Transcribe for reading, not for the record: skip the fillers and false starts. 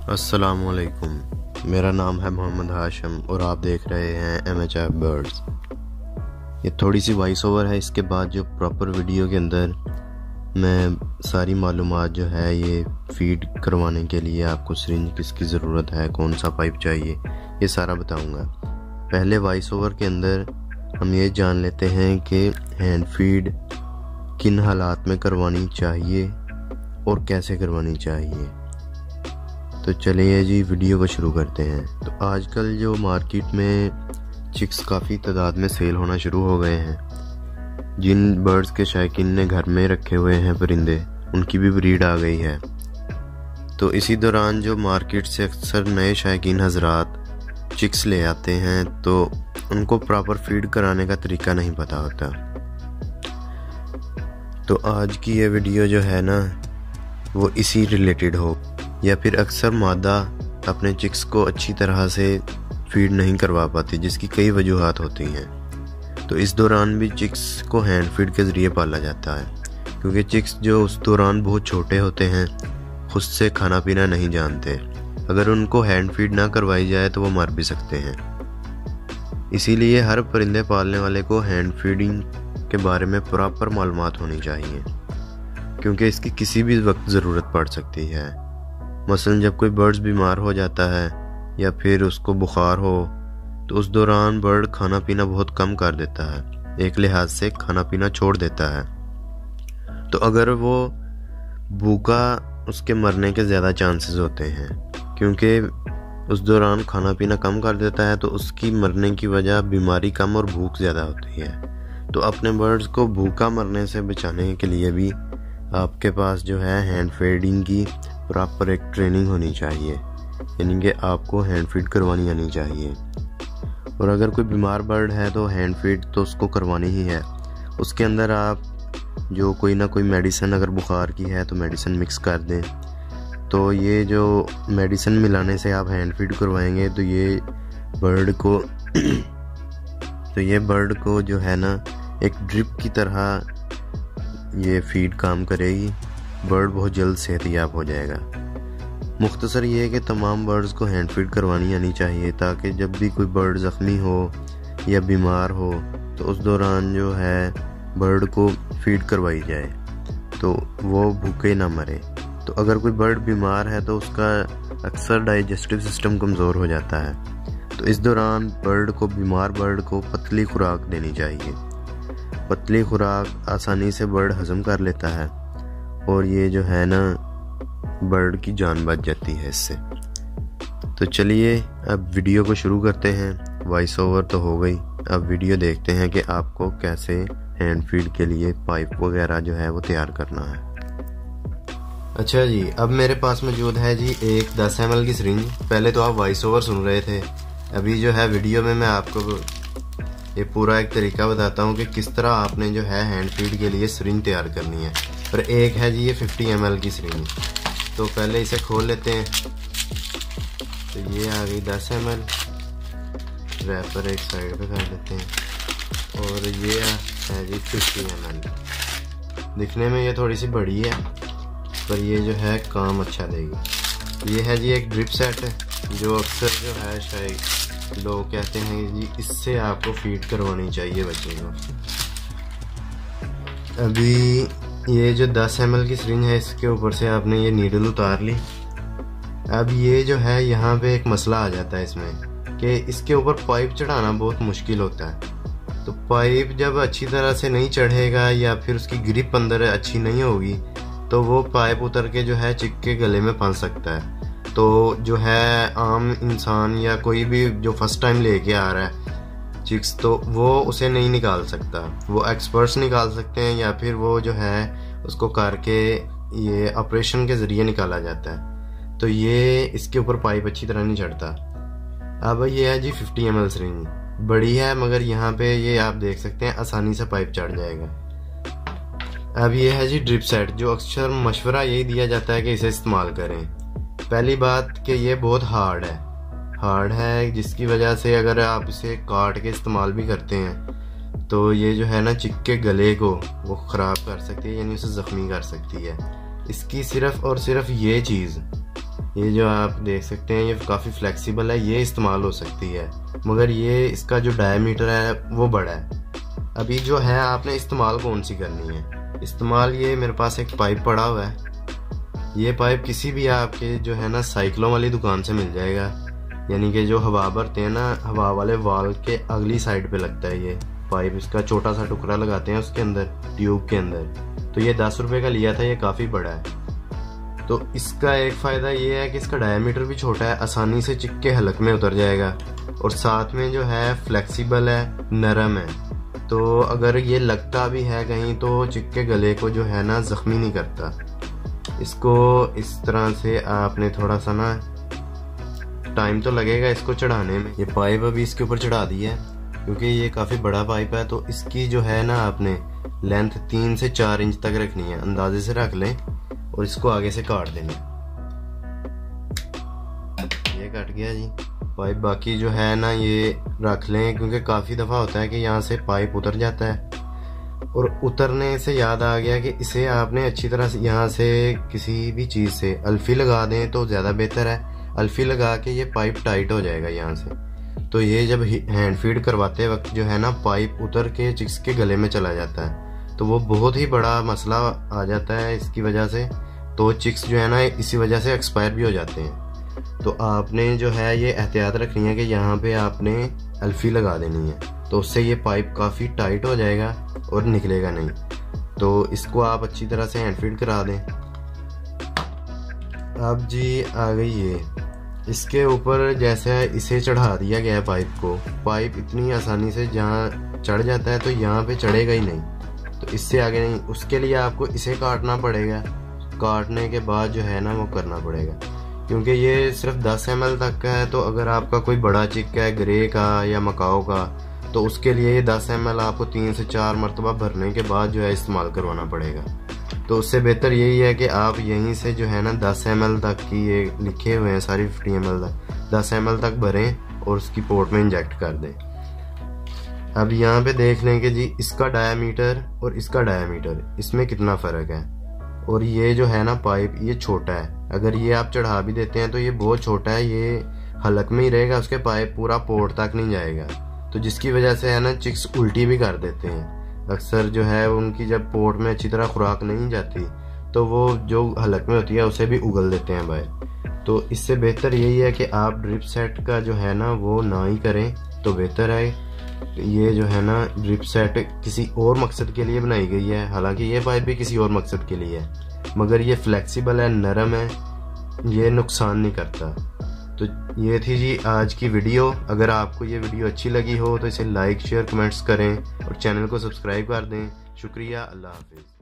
अस्सलामुअलैकुम, मेरा नाम है मोहम्मद हाशिम और आप देख रहे हैं MHF बर्ड्स। ये थोड़ी सी वॉइस ओवर है, इसके बाद जो प्रॉपर वीडियो के अंदर मैं सारी मालूमात जो है ये फीड करवाने के लिए आपको सिरिंज किसकी ज़रूरत है, कौन सा पाइप चाहिए, ये सारा बताऊंगा। पहले वॉइस ओवर के अंदर हम ये जान लेते हैं कि हैंड फीड किन हालात में करवानी चाहिए और कैसे करवानी चाहिए। तो चलिए जी वीडियो को शुरू करते हैं। तो आजकल जो मार्केट में चिक्स काफ़ी तादाद में सेल होना शुरू हो गए हैं। जिन बर्ड्स के शौकीन ने घर में रखे हुए हैं परिंदे, उनकी भी ब्रीड आ गई है। तो इसी दौरान जो मार्केट से अक्सर नए शौकीन हजरात चिक्स ले आते हैं तो उनको प्रॉपर फीड कराने का तरीका नहीं पता होता। तो आज की ये वीडियो जो है ना वो इसी रिलेटेड हो, या फिर अक्सर मादा अपने चिक्स को अच्छी तरह से फीड नहीं करवा पाती, जिसकी कई वजूहात होती हैं। तो इस दौरान भी चिक्स को हैंड फीड के ज़रिए पाला जाता है, क्योंकि चिक्स जो उस दौरान बहुत छोटे होते हैं, खुद से खाना पीना नहीं जानते। अगर उनको हैंड फीड ना करवाई जाए तो वो मर भी सकते हैं। इसीलिए हर परिंदे पालने वाले को हैंड फीडिंग के बारे में प्रॉपर मालूमात होनी चाहिए, क्योंकि इसकी किसी भी वक्त ज़रूरत पड़ सकती है। मसलन जब कोई बर्ड्स बीमार हो जाता है या फिर उसको बुखार हो, तो उस दौरान बर्ड खाना पीना बहुत कम कर देता है, एक लिहाज से खाना पीना छोड़ देता है। तो अगर वो भूखा, उसके मरने के ज़्यादा चांसेस होते हैं, क्योंकि उस दौरान खाना पीना कम कर देता है। तो उसकी मरने की वजह बीमारी कम और भूख ज़्यादा होती है। तो अपने बर्ड्स को भूखा मरने से बचाने के लिए भी आपके पास जो है हैंड फीडिंग की प्रॉपर एक ट्रेनिंग होनी चाहिए, यानी कि आपको हैंड फीड करवानी आनी चाहिए। और अगर कोई बीमार बर्ड है तो हैंड फीड तो उसको करवानी ही है। उसके अंदर आप जो कोई ना कोई मेडिसिन, अगर बुखार की है तो मेडिसिन मिक्स कर दें। तो ये जो मेडिसिन मिलाने से आप हैंड फीड करवाएंगे तो ये बर्ड को जो है ना एक ड्रिप की तरह ये फीड काम करेगी। बर्ड बहुत जल्द सेहतयाब हो जाएगा। मुख्तसर ये है कि तमाम बर्ड्स को हैंड फीड करवानी आनी चाहिए, ताकि जब भी कोई बर्ड ज़ख्मी हो या बीमार हो तो उस दौरान जो है बर्ड को फीड करवाई जाए, तो वो भूखे ना मरे। तो अगर कोई बर्ड बीमार है तो उसका अक्सर डाइजेस्टिव सिस्टम कमज़ोर हो जाता है। तो इस दौरान बीमार बर्ड को पतली खुराक देनी चाहिए। पतली खुराक आसानी से बर्ड हजम कर लेता है और ये जो है ना बर्ड की जान बच जाती है इससे। तो चलिए अब वीडियो को शुरू करते हैं। वॉइस ओवर तो हो गई, अब वीडियो देखते हैं कि आपको कैसे हैंड फीड के लिए पाइप वगैरह जो है वो तैयार करना है। अच्छा जी, अब मेरे पास मौजूद है जी एक 10 ml की सिरिंज। पहले तो आप वॉइस ओवर सुन रहे थे, अभी जो है वीडियो में मैं आपको ये पूरा एक तरीका बताता हूँ कि किस तरह आपने जो है हैंड फीड के लिए सिरिंज तैयार करनी है। और एक है जी ये 50 ml की सिरिंज। तो पहले इसे खोल लेते हैं। तो ये आ गई 10 ml। रैपर एक साइड पे कर देते हैं। और ये है जी 50 ml। दिखने में ये थोड़ी सी बड़ी है, पर ये जो है काम अच्छा देगी। ये है जी एक ड्रिप सेट, जो अक्सर जो है शायद लोग कहते हैं जी इससे आपको फीड करवानी चाहिए बच्चे को। अभी ये जो 10 ml की सिरिंज है, इसके ऊपर से आपने ये नीडल उतार ली। अब ये जो है यहाँ पे एक मसला आ जाता है इसमें कि इसके ऊपर पाइप चढ़ाना बहुत मुश्किल होता है। तो पाइप जब अच्छी तरह से नहीं चढ़ेगा या फिर उसकी ग्रिप अंदर अच्छी नहीं होगी तो वो पाइप उतर के जो है चिक के गले में फंस सकता है। तो जो है आम इंसान या कोई भी जो फर्स्ट टाइम लेके आ रहा है चिक्स, तो वो उसे नहीं निकाल सकता। वो एक्सपर्ट्स निकाल सकते हैं या फिर वो जो है उसको करके ये ऑपरेशन के ज़रिए निकाला जाता है। तो ये इसके ऊपर पाइप अच्छी तरह नहीं चढ़ता। अब ये है जी 50 ml सिरिंज, बड़ी है मगर यहाँ पे ये आप देख सकते हैं आसानी से पाइप चढ़ जाएगा। अब ये है जी ड्रिप सेट, जो अक्सर मशवरा यही दिया जाता है कि इसे इस्तेमाल करें। पहली बात कि ये बहुत हार्ड है, जिसकी वजह से अगर आप इसे काट के इस्तेमाल भी करते हैं तो ये जो है ना चिक के गले को वो ख़राब कर सकती है, यानी उसे ज़ख्मी कर सकती है। इसकी सिर्फ़ और सिर्फ ये चीज़ ये जो आप देख सकते हैं ये काफ़ी फ्लेक्सिबल है, ये इस्तेमाल हो सकती है, मगर ये इसका जो डायमीटर है वो बड़ा है। अभी जो है आपने इस्तेमाल कौन सी करनी है, इस्तेमाल ये मेरे पास एक पाइप पड़ा हुआ है। ये पाइप किसी भी आपके जो है ना साइकिलों वाली दुकान से मिल जाएगा, यानी कि जो हवा भरते हैं ना, हवा वाले वाल के अगली साइड पे लगता है ये पाइप। इसका छोटा सा टुकड़ा लगाते हैं उसके अंदर, ट्यूब के अंदर। तो ये 10 रुपए का लिया था, ये काफ़ी बड़ा है। तो इसका एक फ़ायदा ये है कि इसका डायमीटर भी छोटा है, आसानी से चिक के हलक में उतर जाएगा, और साथ में जो है फ्लेक्सिबल है, नरम है। तो अगर ये लगता भी है कहीं तो चिक के गले को जो है ना ज़ख्मी नहीं करता। इसको इस तरह से आपने थोड़ा सा ना, टाइम तो लगेगा इसको चढ़ाने में। ये पाइप अभी इसके ऊपर चढ़ा दी है, क्योंकि ये काफ़ी बड़ा पाइप है। तो इसकी जो है ना आपने लेंथ 3 से 4 इंच तक रखनी है, अंदाजे से रख लें, और इसको आगे से काट देना। ये कट गया जी पाइप। बाकी जो है ना ये रख लें, क्योंकि काफ़ी दफ़ा होता है कि यहाँ से पाइप उतर जाता है, और उतरने से याद आ गया कि इसे आपने अच्छी तरह से यहाँ से किसी भी चीज़ से अल्फी लगा दें तो ज़्यादा बेहतर है। अल्फी लगा के ये पाइप टाइट हो जाएगा यहाँ से। तो ये जब हैंड फीड करवाते वक्त जो है ना पाइप उतर के चिक्स के गले में चला जाता है, तो वो बहुत ही बड़ा मसला आ जाता है इसकी वजह से। तो चिक्स जो है ना इसी वजह से एक्सपायर भी हो जाते हैं। तो आपने जो है ये एहतियात रखनी है कि यहाँ पे आपने अल्फी लगा देनी है, तो उससे ये पाइप काफ़ी टाइट हो जाएगा और निकलेगा नहीं। तो इसको आप अच्छी तरह से हैंड फीड करा दें। अब जी आ गई ये, इसके ऊपर जैसे इसे चढ़ा दिया गया है पाइप को, पाइप इतनी आसानी से जहाँ चढ़ जाता है तो यहाँ पे चढ़ेगा ही नहीं, तो इससे आगे नहीं। उसके लिए आपको इसे काटना पड़ेगा, काटने के बाद जो है ना वो करना पड़ेगा, क्योंकि ये सिर्फ 10 ml तक का है। तो अगर आपका कोई बड़ा चिक है ग्रे का या मकाओ का, तो उसके लिए ये 10 ml आपको 3 से 4 मरतबा भरने के बाद जो है इस्तेमाल करवाना पड़ेगा। तो उससे बेहतर यही है कि आप यहीं से जो है ना 10 ml तक की, ये लिखे हुए हैं सारी 50 ml तक, 10 ml तक भरें और उसकी पोर्ट में इंजेक्ट कर दें। अब यहाँ पे देख लें कि जी इसका डायामीटर और इसका डायामीटर, इसमें कितना फ़र्क है। और ये जो है ना पाइप ये छोटा है, अगर ये आप चढ़ा भी देते हैं तो ये बहुत छोटा है, ये हलक में ही रहेगा, उसके पाइप पूरा पोर्ट तक नहीं जाएगा। तो जिसकी वजह से है ना चिक्स उल्टी भी कर देते हैं अक्सर, जो है उनकी जब पोर्ट में अच्छी तरह खुराक नहीं जाती तो वो जो हलक में होती है उसे भी उगल देते हैं बाहर। तो इससे बेहतर यही है कि आप ड्रिप सेट का जो है ना वो ना ही करें तो बेहतर है। ये जो है ना ड्रिप सेट किसी और मकसद के लिए बनाई गई है, हालांकि ये पाइप भी किसी और मकसद के लिए है, मगर ये फ्लेक्सिबल है, नरम है, ये नुकसान नहीं करता। तो ये थी जी आज की वीडियो। अगर आपको ये वीडियो अच्छी लगी हो तो इसे लाइक शेयर कमेंट्स करें और चैनल को सब्सक्राइब कर दें। शुक्रिया, अल्लाह हाफिज़।